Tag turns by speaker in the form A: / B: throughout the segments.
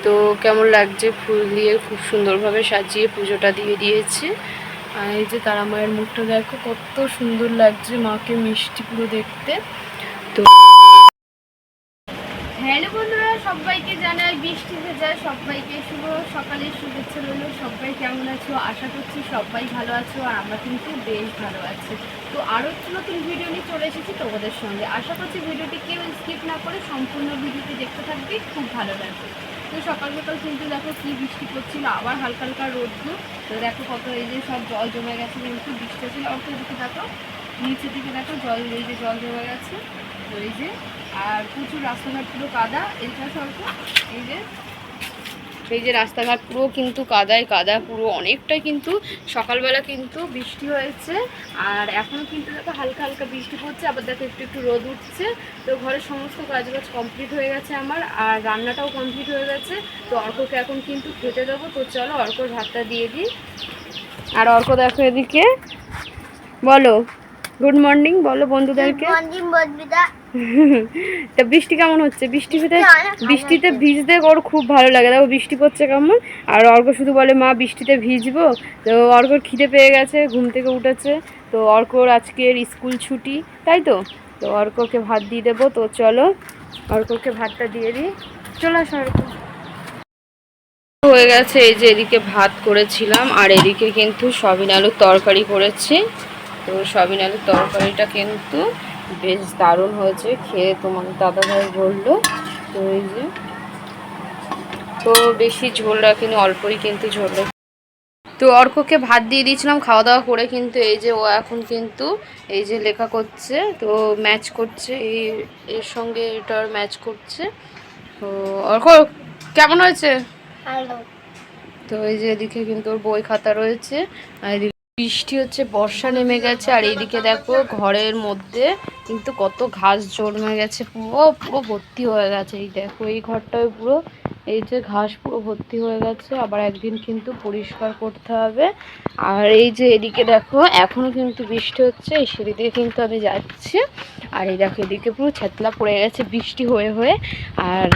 A: তো কেমন লাগছে, ফুল দিয়ে খুব সুন্দরভাবে সাজিয়ে পুজোটা দিয়ে দিয়েছে। আর এই যে তারা মায়ের মুখটা দেখো কত সুন্দর লাগছে, মাকে মিষ্টি পুরো দেখতে। তো হ্যালো বন্ধুরা, সবাইকে জানাই বৃষ্টি ভেজা সবাইকে শুভ সকালের শুভেচ্ছা রইল। সবাই কেমন আছো? আশা করছি সবাই ভালো আছো, আর আমরা কিন্তু বেশ ভালো আছি। তো আরও একটু নতুন ভিডিও নিয়ে চলে এসেছি তোমাদের সঙ্গে। আশা করছি ভিডিওটি কেউ স্কিপ না করে সম্পূর্ণ ভিডিওটি দেখতে থাকবে, খুব ভালো লাগবে। তো সকাল সকাল কিন্তু দেখো কি বৃষ্টি পড়ছিল, আবার হালকা হালকা রোদ্দু। তো দেখো কত এই যে সব জল জমে গেছে, কিন্তু বৃষ্টি ছিল অল্প দিকে দেখো, নিচের দিকে দেখো জল, এই যে জল জমে গেছে। তো এই যে আর প্রচুর রাস্তাঘাট পুরো কাদা, এইটা স্বল্প এই যে রাস্তাঘাট পুরো কিন্তু কাদায় কাদা পুরো, অনেকটাই কিন্তু সকালবেলা কিন্তু বৃষ্টি হয়েছে। আর এখনও কিন্তু দেখো হালকা হালকা বৃষ্টি পড়ছে, আবার দেখো একটু একটু রোদ উঠছে। তো ঘরের সমস্ত কাজবাজ কমপ্লিট হয়ে গেছে আমার, আর রান্নাটাও কমপ্লিট হয়ে গেছে। তো অর্ককে এখন কিন্তু খেতে দেবো। তো চলো অর্কর ভাতটা দিয়ে দিই। আর অর্ক দেখো এদিকে, বলো গুড মর্নিং বলো বন্ধুদেরকে। তা বৃষ্টি কেমন হচ্ছে? বৃষ্টিতে ভিজতে ওর খুব ভালো লাগে, দেখো বৃষ্টি পড়ছে কেমন। আর অর্ক শুধু বলে মা বৃষ্টিতে ভিজবো। তো অর্কর খিদে পেয়ে গেছে, ঘুম থেকে উঠেছে। তো অর্কর আজকের স্কুল ছুটি, তাই তো। তো অর্ককে ভাত দিয়ে দেবো। তো চলো অর্ককে ভাতটা দিয়ে দিই, চলে আসো অর্ক। হয়ে গেছে, এই যে এদিকে ভাত করেছিলাম, আর এদিকে কিন্তু সয়াবিন আলুর তরকারি করেছি। তো সয়াবিন আলুর তরকারিটা কিন্তু বেশ দারুণ হয়েছে খেয়ে, তোমার দাদাভাই বললো। তো এই যে, তো বেশি ঝোল রাখিনি, অল্পই কিন্তু ঝোল। তো অর্ককে ভাত দিয়ে দিয়েছিলাম খাওয়া দাওয়া করে, কিন্তু এই যে ও এখন কিন্তু এই যে লেখা করছে, তো ম্যাচ করছে এই এর সঙ্গে এটার ম্যাচ করছে। তো অর্ক কেমন হয়েছে? তো এই যে এদিকে কিন্তু ওর বই খাতা রয়েছে, আর এদিকে বৃষ্টি হচ্ছে, বর্ষা নেমে গেছে। আর এইদিকে দেখো ঘরের মধ্যে কিন্তু কত ঘাস জন্মে গেছে, পুরো পুরো ভর্তি হয়ে গেছে। এই দেখো এই ঘরটায় পুরো এই যে ঘাস পুরো ভর্তি হয়ে গেছে, আবার একদিন কিন্তু পরিষ্কার করতে হবে। আর এই যে এদিকে দেখো এখনো কিন্তু বৃষ্টি হচ্ছে, এই সিঁড়ি দিয়ে কিন্তু আমি যাচ্ছি। আর এই দেখো এদিকে পুরো ছ্যাতলা পড়ে গেছে বৃষ্টি হয়ে হয়ে। আর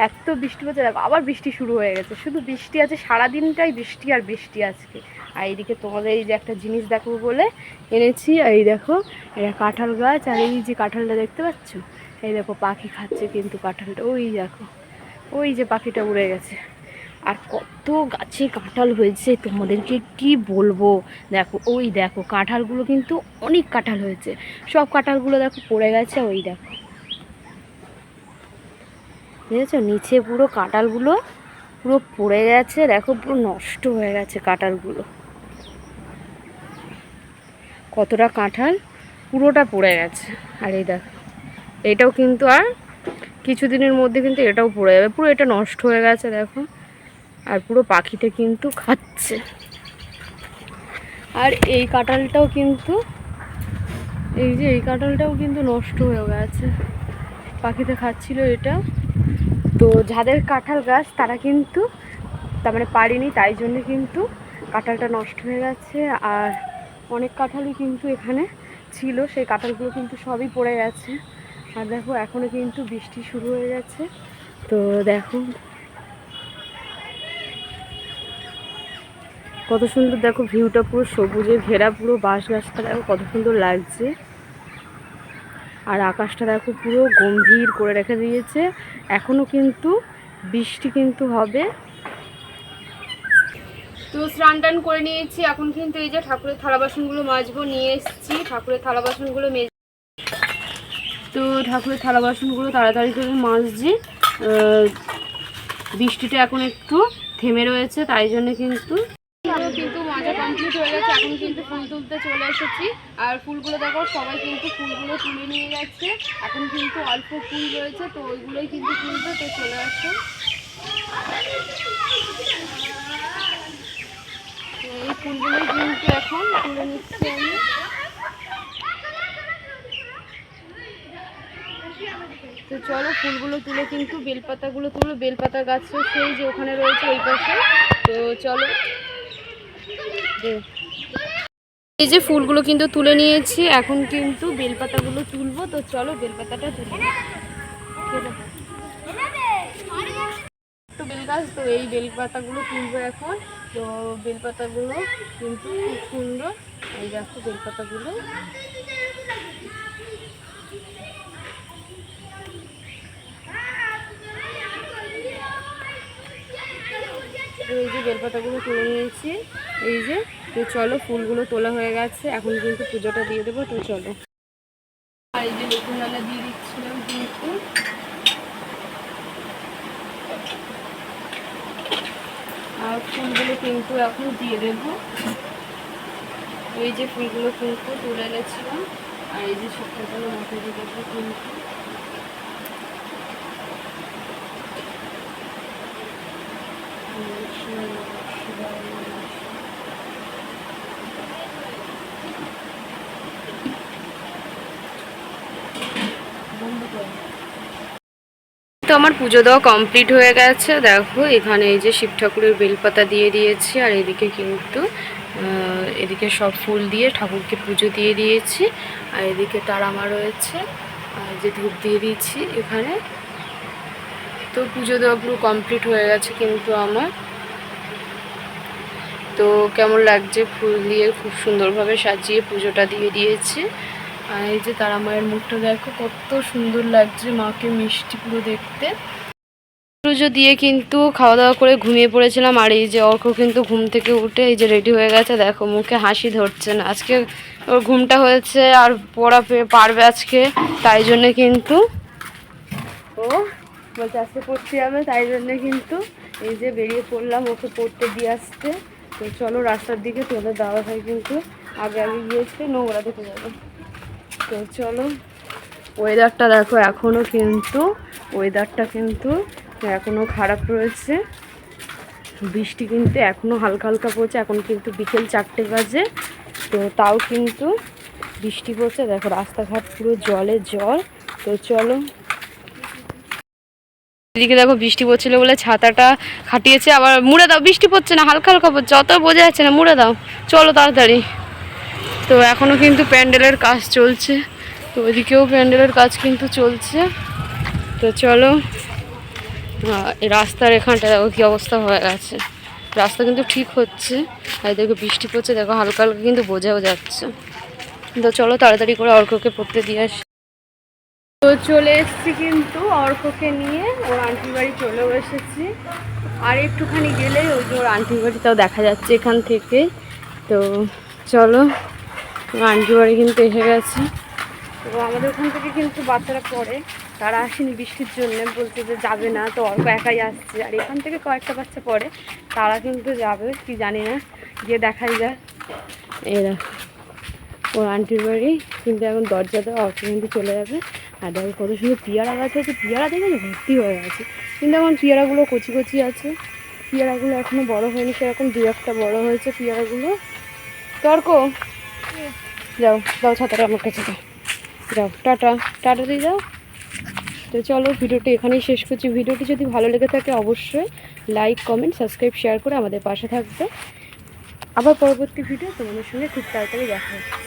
A: এত বৃষ্টি হচ্ছে, দেখো আবার বৃষ্টি শুরু হয়ে গেছে, শুধু বৃষ্টি আছে, সারাদিনটাই বৃষ্টি আর বৃষ্টি আজকে। আর এইদিকে তোমাদের এই যে একটা জিনিস দেখো বলে এনেছি, আর এই দেখো এটা কাঁঠাল গাছ, আর এই যে কাঁঠালটা দেখতে পাচ্ছ, এই দেখো পাখি খাচ্ছে কিন্তু কাঁঠালটা, ওই দেখো ওই যে পাখিটা উড়ে গেছে। আর কত গাছে কাঁঠাল হয়েছে তোমাদেরকে কি বলবো, দেখো ওই দেখো কাঁঠালগুলো কিন্তু অনেক কাঁঠাল হয়েছে, সব কাঁঠালগুলো দেখো পড়ে গেছে, ওই দেখো বুঝেছো নিচে পুরো কাঁঠালগুলো পুরো পড়ে গেছে, দেখো পুরো নষ্ট হয়ে গেছে কাঁঠালগুলো, কতটা কাঁঠাল পুরোটা পড়ে গেছে। আর এই দেখো এটাও কিন্তু আর কিছুদিনের মধ্যে কিন্তু এটাও পড়ে যাবে, পুরো এটা নষ্ট হয়ে গেছে দেখো। আর পুরো পাখিতে কিন্তু খাচ্ছে। আর এই কাঁঠালটাও কিন্তু, এই যে এই কাঁঠালটাও কিন্তু নষ্ট হয়ে গেছে, পাখিতে খাচ্ছিল এটা। তো যাদের কাঁঠাল গাছ তারা কিন্তু তার মানে পারিনি, তাই জন্য কিন্তু কাঁঠালটা নষ্ট হয়ে গেছে। আর অনেক কাঁঠালই কিন্তু এখানে ছিল, সেই কাঁঠালগুলো কিন্তু সবই পড়ে গেছে। আর দেখো এখনও কিন্তু বৃষ্টি শুরু হয়ে গেছে। তো দেখো কত সুন্দর, দেখো ভিউটা পুরো সবুজে ঘেরা, পুরো বাঁশ গাছটা দেখো কত সুন্দর লাগছে। আর আকাশটা দেখো পুরো গম্ভীর করে রেখে দিয়েছে, এখনও কিন্তু বৃষ্টি কিন্তু হবে। তো স্নান টান করে নিয়েছি, এখন কিন্তু এই যে ঠাকুরের থালা বাসনগুলো মাজবো, নিয়ে এসেছি ঠাকুরের থালা বাসনগুলো তো ঠাকুরের থালা বাসনগুলো তাড়াতাড়ি করে মাজছি। বৃষ্টিটা এখন একটু থেমে রয়েছে, তাই জন্য কিন্তু মাজা কমপ্লিট হয়ে গেছে। এখন কিন্তু ফুল তুলতে চলে এসেছি, আর ফুলগুলো দেখো সবাই কিন্তু ফুলগুলো তুলে নিয়ে যাচ্ছে। এখন কিন্তু অল্প ফুল রয়েছে, তো ওইগুলোই কিন্তু তুলবে। তো চলে আসছে, এই ফুলগুলোই কিন্তু এখন তুলে নিচ্ছি আমি। তো চলো ফুলগুলো তুলে কিন্তু বেলপাতাগুলো তুলো, বেলপাতা গাছও সেই যে ওখানে রয়েছে ওই পাশে। তো চলো, এই যে ফুলগুলো কিন্তু তুলে নিয়েছি, এখন কিন্তু বেলপাতাগুলো তুলবো। তো চলো বেলপাতাটা তুলে একটু বেল গাছ, তো এই বেলপাতাগুলো তুলবো এখন। তো বেলপাতাগুলো কিন্তু খুব সুন্দর, এই দেখো বেলপাতাগুলো। এই যে বেলপাতাগুলো তুলে নিয়েছি, এই যে। তো চলো, ফুলগুলো তোলা হয়ে গেছে, এখন কিন্তু পুজোটা দিয়ে দেবো। তো চলো, আর এই যে নতুন ডালা দিয়ে দিচ্ছিলাম কিন্তু। আর ফুলগুলো কিন্তু এখন দিয়ে দেবো। এই যে ফুলগুলো কিন্তু তুলে এনেছিলাম, আর এই যে শুকনোগুলো মাথায় দিয়ে দেবো কিন্তু। তো আমার পুজো দেওয়া কমপ্লিট হয়ে গেছে। দেখো এখানে এই যে শিব ঠাকুরের বেলপাতা দিয়ে দিয়েছি, আর এদিকে কিন্তু এদিকে সব ফুল দিয়ে ঠাকুরকে পুজো দিয়ে দিয়েছি। আর এদিকে তারামা রয়েছে, আর যে ধূপ দিয়ে দিয়েছি এখানে। তো পুজো দেওয়া পুরো কমপ্লিট হয়ে গেছে কিন্তু আমার। তো কেমন লাগছে, ফুল দিয়ে খুব সুন্দরভাবে সাজিয়ে পুজোটা দিয়ে দিয়েছি। আর এই যে তারা মায়ের মুখটা দেখো কত সুন্দর লাগছে, মাকে মিষ্টি পুরো দেখতে। পুজো দিয়ে কিন্তু খাওয়া দাওয়া করে ঘুমিয়ে পড়েছিলাম। আর এই যে অর্ক কিন্তু ঘুম থেকে উঠে এই যে রেডি হয়ে গেছে, দেখো মুখে হাসি ধরছে না। আজকে ওর ঘুমটা হয়েছে আর পড়া পারবে আজকে, তাই জন্যে কিন্তু ও বলছে আজকে পড়তে যাবে, তাই জন্যে কিন্তু এই যে বেরিয়ে পড়লাম ওকে পড়তে দিয়ে আসতে। তো চলো রাস্তার দিকে, তোদের দাদা ভাই কিন্তু আগে আগে গিয়েছে নোংরা দেখে যাবে। তো চলো, ওয়েদারটা দেখো ওয়েদারটা কিন্তু এখনও খারাপ রয়েছে। বৃষ্টি কিন্তু এখনও হালকা হালকা পড়ছে, এখন কিন্তু বিকেল 4টে বাজে। তো তাও কিন্তু বৃষ্টি পড়ছে, দেখো রাস্তাঘাট পুরো জলে জল। তো চলো, এদিকে দেখো বৃষ্টি পড়ছিল বলে ছাতাটা খাটিয়েছে, আবার মুড়ে দাও, বৃষ্টি পড়ছে না, হালকা হালকা পড়ছে, অত বোঝা যাচ্ছে না, মুড়ে দাও, চলো তাড়াতাড়ি। তো এখনও কিন্তু প্যান্ডেলের কাজ চলছে, তো ওইদিকেও প্যান্ডেলের কাজ কিন্তু চলছে। তো চলো, এই রাস্তার এখানটা দেখো কী অবস্থা হয়ে গেছে, রাস্তা কিন্তু ঠিক হচ্ছে। আর দেখো বৃষ্টি পড়ছে, দেখো হালকা হালকা কিন্তু বোঝাও যাচ্ছে। তো চলো তাড়াতাড়ি করে অর্ককে পড়তে দিয়ে আসি। তো চলে এসেছি কিন্তু অর্ককে নিয়ে, ওর আন্টির বাড়ি চলেও এসেছি। আর একটুখানি গেলেই ওই যে ওর আন্টির বাড়িটাও দেখা যাচ্ছে এখান থেকে। তো চলো, ওর আন্টির বাড়ি কিন্তু এসে গেছে। তো আমাদের ওখান থেকে কিন্তু বাচ্চারা পড়ে, তারা আসেনি বৃষ্টির জন্য, বলছে যে যাবে না, তো অল্প একাই আসছে। আর এখান থেকে কয়েকটা বাচ্চা পড়ে, তারা কিন্তু যাবে কি জানি না, গিয়ে দেখাই যায়। এরা ওর আন্টির বাড়ি কিন্তু এখন দরজা দেওয়া, অর্ক কিন্তু চলে যাবে। আর দেখো কত সুন্দর পেয়ারা গাছ আছে, পেয়ারা দেখে ভর্তি হয়ে আছে, কিন্তু এখন পেয়ারাগুলো কচি কচি আছে, পেয়ারাগুলো এখনও বড় হয়নি সেরকম, 2-1টা বড় হয়েছে পেয়ারাগুলো। তর্ক যাও, দাও ছাতাটা আমার কাছে দাও, যাও টাটা, টাটা দিয়ে যাও। তো চলো, ভিডিওটি এখানেই শেষ করছি। ভিডিওটি যদি ভালো লেগে থাকে অবশ্যই লাইক, কমেন্ট, সাবস্ক্রাইব, শেয়ার করে আমাদের পাশে থাকবে। আবার পরবর্তী ভিডিও তোমাদের সঙ্গে খুব তাড়াতাড়ি দেখা হচ্ছে।